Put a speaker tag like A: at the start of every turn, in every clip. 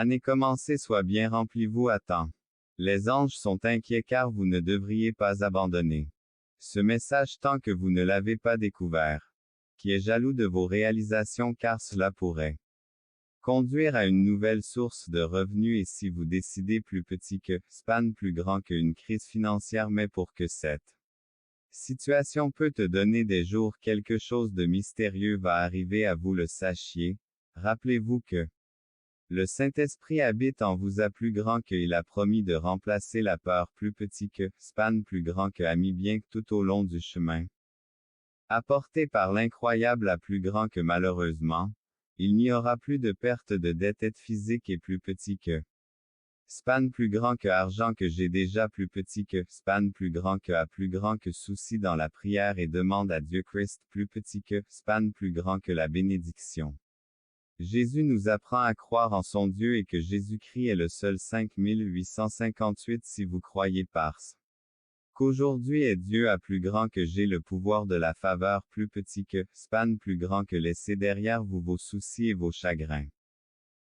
A: Année commencée soit bien remplie-vous à temps. Les anges sont inquiets car vous ne devriez pas abandonner ce message tant que vous ne l'avez pas découvert. Qui est jaloux de vos réalisations car cela pourrait conduire à une nouvelle source de revenus et si vous décidez plus petit que, span plus grand qu'une crise financière mais pour que cette situation peut te donner des jours quelque chose de mystérieux va arriver à vous le sachiez, rappelez-vous que le Saint-Esprit habite en vous à plus grand que il a promis de remplacer la peur plus petit que, span plus grand que ami bien que tout au long du chemin. Apporté par l'incroyable à plus grand que malheureusement, il n'y aura plus de perte de dette physique et plus petit que span plus grand que argent que j'ai déjà plus petit que span plus grand que a plus grand que souci dans la prière et demande à Dieu Christ plus petit que span plus grand que la bénédiction. Jésus nous apprend à croire en son Dieu et que Jésus-Christ est le seul 5858 si vous croyez parce qu'aujourd'hui est Dieu à plus grand que j'ai le pouvoir de la faveur plus petit que, span plus grand que laissez derrière vous vos soucis et vos chagrins.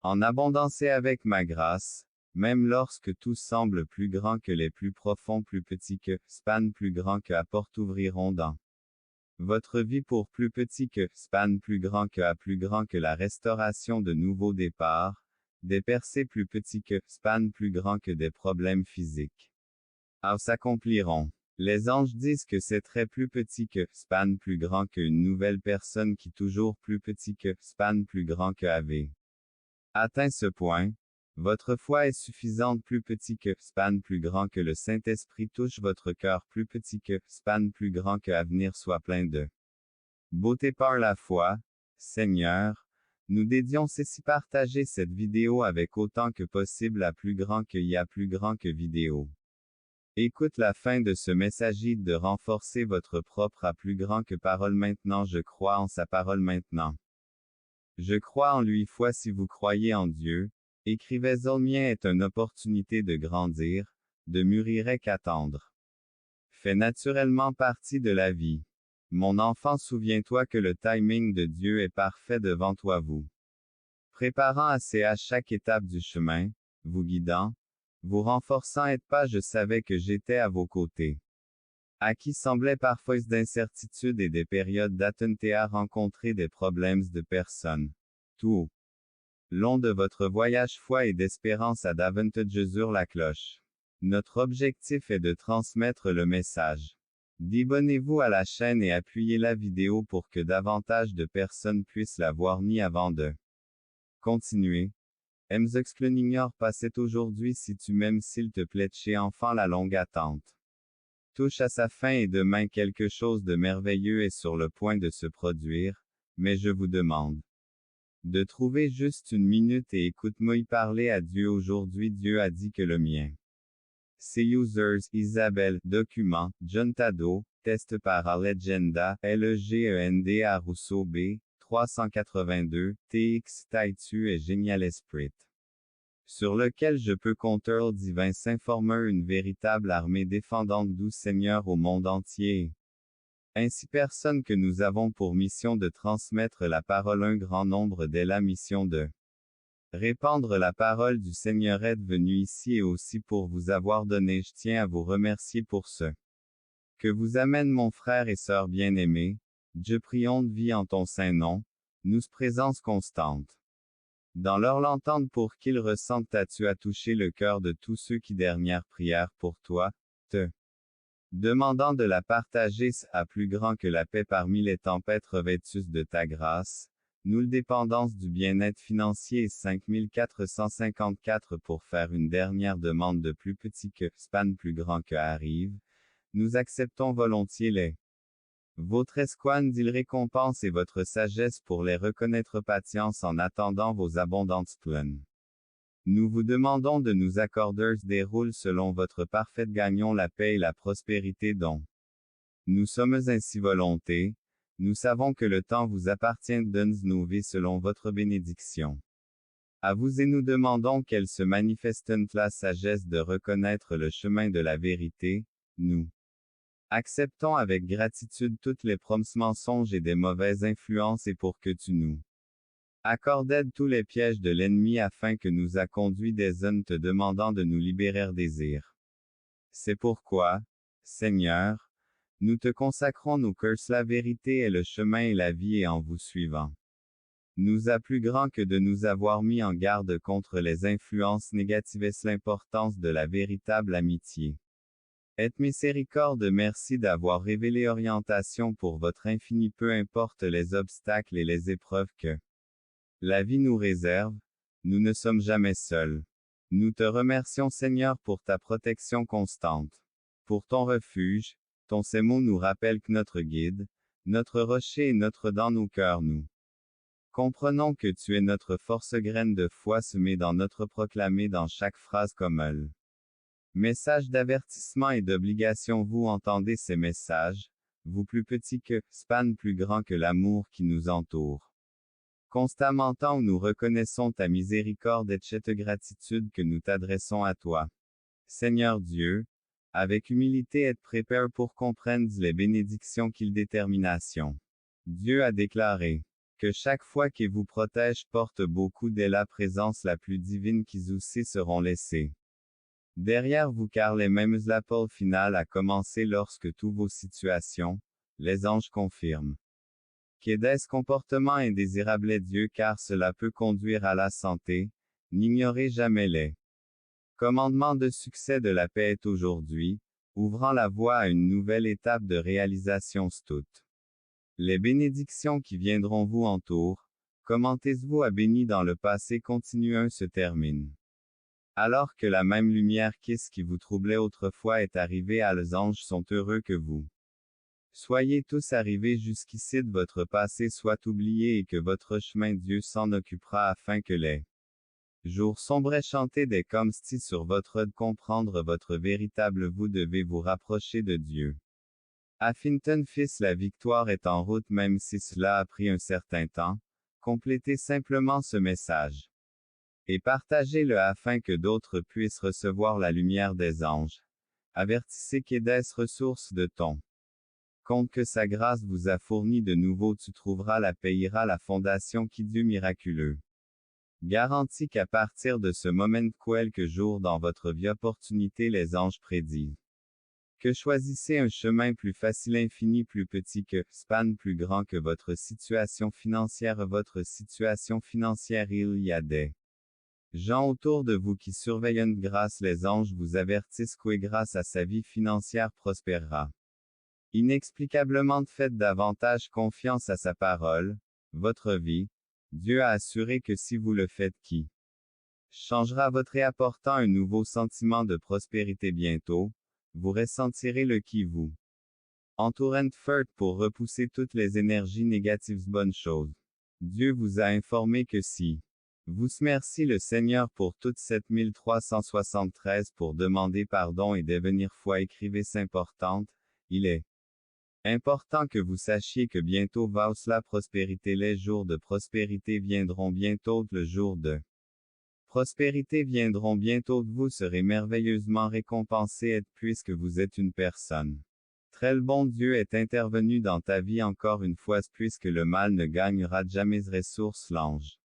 A: En abondance et avec ma grâce, même lorsque tout semble plus grand que les plus profonds plus petits que, span plus grand que à porte ouvriront dans votre vie pour plus petit que, span plus grand que à plus grand que la restauration de nouveaux départs, des percées plus petits que, span plus grand que des problèmes physiques s'accompliront. Les anges disent que c'est très plus petit que, span plus grand qu'une nouvelle personne qui toujours plus petit que, span plus grand que avait atteint ce point. Votre foi est suffisante plus petit que, span plus grand que le Saint-Esprit touche votre cœur plus petit que, span plus grand que avenir soit plein de beauté par la foi. Seigneur, nous dédions ceci partager cette vidéo avec autant que possible à plus grand que y a plus grand que vidéo. Écoute la fin de ce message de renforcer votre propre à plus grand que parole maintenant je crois en sa parole maintenant. Je crois en lui foi si vous croyez en Dieu, écrivez au mien est une opportunité de grandir, de mûrir et qu'attendre. Fait naturellement partie de la vie. Mon enfant souviens-toi que le timing de Dieu est parfait devant toi vous. Préparant assez à chaque étape du chemin, vous guidant, vous renforçant et pas je savais que j'étais à vos côtés. À qui semblait parfois d'incertitude et des périodes d'attente à rencontrer des problèmes de personnes. Tout au long de votre voyage foi et d'espérance à davantage sur la cloche. Notre objectif est de transmettre le message. Abonnez-vous à la chaîne et appuyez la vidéo pour que davantage de personnes puissent la voir ni avant de continuer. Ignore pas c'est aujourd'hui si tu m'aimes s'il te plaît chez enfant la longue attente touche à sa fin et demain quelque chose de merveilleux est sur le point de se produire, mais je vous demande de trouver juste une minute et écoute-moi y parler à Dieu aujourd'hui Dieu a dit que le mien. C'est users, Isabelle, document, John Tado, test par Allegenda, LEGENDA Rousseau B, 382, TX Taitu et Génial Esprit. Sur lequel je peux compter divin s'informer une véritable armée défendante du Seigneur au monde entier. Ainsi personne que nous avons pour mission de transmettre la parole un grand nombre dès la mission de répandre la parole du Seigneur est venu ici et aussi pour vous avoir donné je tiens à vous remercier pour ce que vous amène mon frère et sœur bien-aimés, Dieu prions de vie en ton saint nom, nous présence constante. Dans leur l'entente pour qu'ils ressentent tu as touché le cœur de tous ceux qui dernière prière pour toi, te demandant de la partager à plus grand que la paix parmi les tempêtes revêtus de ta grâce, nous le dépendance du bien-être financier et 5454 pour faire une dernière demande de plus petit que span plus grand que arrive, nous acceptons volontiers les votre escoine d'il récompense et votre sagesse pour les reconnaître patience en attendant vos abondantes pleines. Nous vous demandons de nous accorder des rôles selon votre parfaite gagnons la paix et la prospérité dont nous sommes ainsi volonté, nous savons que le temps vous appartient donne nos vies selon votre bénédiction. À vous et nous demandons qu'elle se manifeste la sagesse de reconnaître le chemin de la vérité, nous acceptons avec gratitude toutes les promesses mensonges et des mauvaises influences et pour que tu nous Accorde tous les pièges de l'ennemi afin que nous a conduits des hommes te demandant de nous libérer désir. C'est pourquoi, Seigneur, nous te consacrons nos cœurs, la vérité est le chemin et la vie et en vous suivant. Nous a plus grand que de nous avoir mis en garde contre les influences négatives et l'importance de la véritable amitié. Et miséricorde, merci d'avoir révélé orientation pour votre infini peu importe les obstacles et les épreuves que la vie nous réserve, nous ne sommes jamais seuls. Nous te remercions Seigneur pour ta protection constante. Pour ton refuge, ces mots nous rappellent que notre guide, notre rocher et notre dans nos cœurs nous. Comprenons que tu es notre force graine de foi semée dans notre proclamé dans chaque phrase comme elle. Message d'avertissement et d'obligation. Vous entendez ces messages, vous plus petits que, span plus grand que l'amour qui nous entoure. Constamment tant où nous reconnaissons ta miséricorde et cette gratitude que nous t'adressons à toi. Seigneur Dieu, avec humilité et prépare pour comprendre les bénédictions qu'il détermination. Dieu a déclaré que chaque fois qu'il vous protège porte beaucoup de la présence la plus divine qui aussi seront laissés derrière vous car les mêmes l'appel final a commencé lorsque tous vos situations, les anges confirment que des comportements indésirables est Dieu car cela peut conduire à la santé, n'ignorez jamais les commandements de succès de la paix est aujourd'hui, ouvrant la voie à une nouvelle étape de réalisation toute. Les bénédictions qui viendront vous entourent, commentez-vous à béni dans le passé continuant se termine. Alors que la même lumière qui vous troublait autrefois est arrivée à les anges sont heureux que vous soyez tous arrivés jusqu'ici de votre passé soit oublié et que votre chemin Dieu s'en occupera afin que les jours sombres chantés des comme sur votre de comprendre votre véritable vous devez vous rapprocher de Dieu. Affinton fils la victoire est en route même si cela a pris un certain temps, complétez simplement ce message. Et partagez-le afin que d'autres puissent recevoir la lumière des anges. Avertissez qu'il des ressources de ton compte que sa grâce vous a fourni de nouveau tu trouveras la payera la fondation qui Dieu miraculeux. Garantit qu'à partir de ce moment quelque jour dans votre vie opportunité les anges prédisent que choisissez un chemin plus facile infini plus petit que, span plus grand que votre situation financière il y a des gens autour de vous qui surveillent grâce les anges vous avertissent que grâce à sa vie financière prospérera. Inexplicablement faites davantage confiance à sa parole, votre vie, Dieu a assuré que si vous le faites qui changera votre et apportant un nouveau sentiment de prospérité bientôt, vous ressentirez le qui vous entourant pour repousser toutes les énergies négatives bonnes choses. Dieu vous a informé que si vous merci le Seigneur pour toutes 7373 pour demander pardon et devenir foi écrivez importante, il est important que vous sachiez que bientôt va la prospérité les jours de prospérité viendront bientôt le jour de prospérité viendront bientôt vous serez merveilleusement récompensé puisque vous êtes une personne. Très le bon Dieu est intervenu dans ta vie encore une fois puisque le mal ne gagnera jamais ressource l'ange.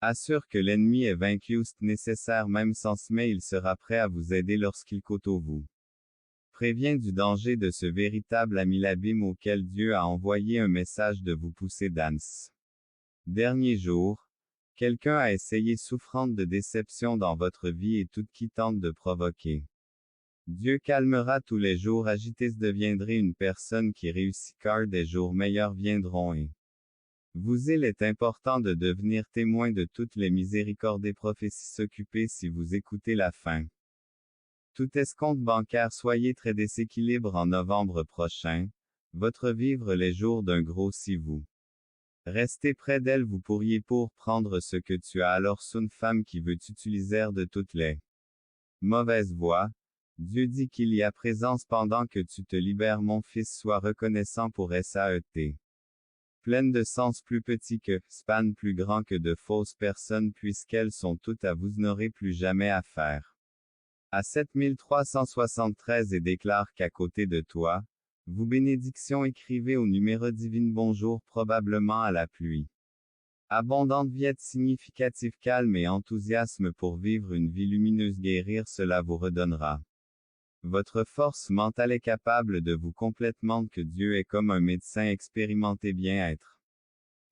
A: Assure que l'ennemi est vaincu nécessaire même sans mais il sera prêt à vous aider lorsqu'il côtoie vous. Prévient du danger de ce véritable ami l'abîme auquel Dieu a envoyé un message de vous pousser d'ans. Dernier jour, quelqu'un a essayé souffrante de déception dans votre vie et toute qui tente de provoquer. Dieu calmera tous les jours agitez deviendrez une personne qui réussit car des jours meilleurs viendront et il est important de devenir témoin de toutes les miséricordes et prophéties s'occuper si vous écoutez la fin. Tout escompte bancaire soyez très déséquilibre en novembre prochain, votre vivre les jours d'un gros si vous restez près d'elle vous pourriez pour prendre ce que tu as alors une femme qui veut utiliser de toutes les mauvaises voies. Dieu dit qu'il y a présence pendant que tu te libères mon fils sois reconnaissant pour SAET. Pleine de sens plus petit que, span plus grand que de fausses personnes puisqu'elles sont toutes à vous n'aurez plus jamais à faire. À 7373 et déclare qu'à côté de toi, vous bénédiction écrivez au numéro divine bonjour probablement à la pluie. Abondante viette significative calme et enthousiasme pour vivre une vie lumineuse guérir cela vous redonnera. Votre force mentale est capable de vous complètement que Dieu est comme un médecin expérimenté bien-être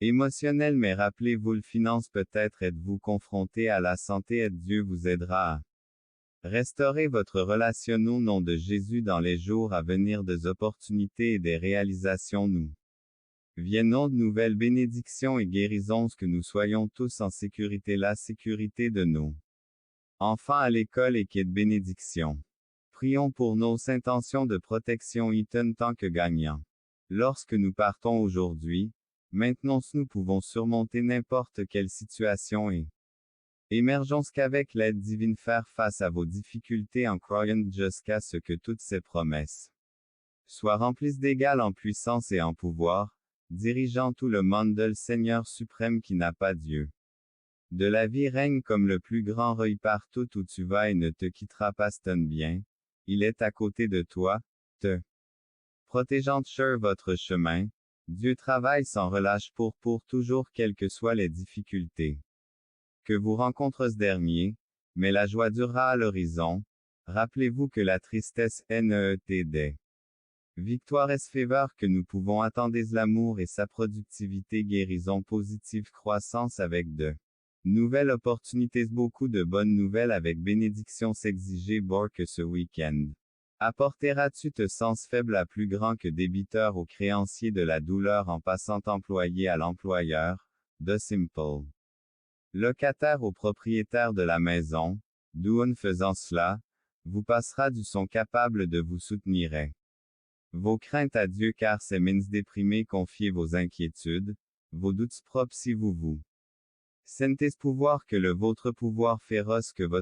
A: émotionnel mais rappelez-vous le finance peut-être êtes-vous confronté à la santé et Dieu vous aidera à restaurer votre relation au nom de Jésus dans les jours à venir des opportunités et des réalisations nous. Viennent de nouvelles bénédictions et guérisons que nous soyons tous en sécurité la sécurité de nos enfants à l'école et qu'il y ait de bénédictions. Prions pour nos intentions de protection Eaton tant que gagnants. Lorsque nous partons aujourd'hui, maintenant nous pouvons surmonter n'importe quelle situation et émergence qu'avec l'aide divine faire face à vos difficultés en croyant jusqu'à ce que toutes ces promesses soient remplies d'égal en puissance et en pouvoir, dirigeant tout le monde le Seigneur suprême qui n'a pas Dieu. De la vie règne comme le plus grand reuil partout où tu vas et ne te quittera pas stone bien. Il est à côté de toi, te protégeant sur votre chemin. Dieu travaille sans relâche pour toujours quelles que soient les difficultés que vous rencontrez ce dernier, mais la joie durera à l'horizon. Rappelez-vous que la tristesse est des victoire et faveur que nous pouvons attendre l'amour et sa productivité guérison positive croissance avec de nouvelles opportunités beaucoup de bonnes nouvelles avec bénédiction s'exiger bord que ce week-end. Apporteras-tu te sens faible à plus grand que débiteur au créancier de la douleur en passant employé à l'employeur, de simple. Locataire au propriétaire de la maison, d'où en faisant cela, vous passera du son capable de vous soutenir. Vos craintes à Dieu car c'est mines déprimés confiez vos inquiétudes, vos doutes propres si vous sentez ce pouvoir que le vôtre pouvoir féroce que votre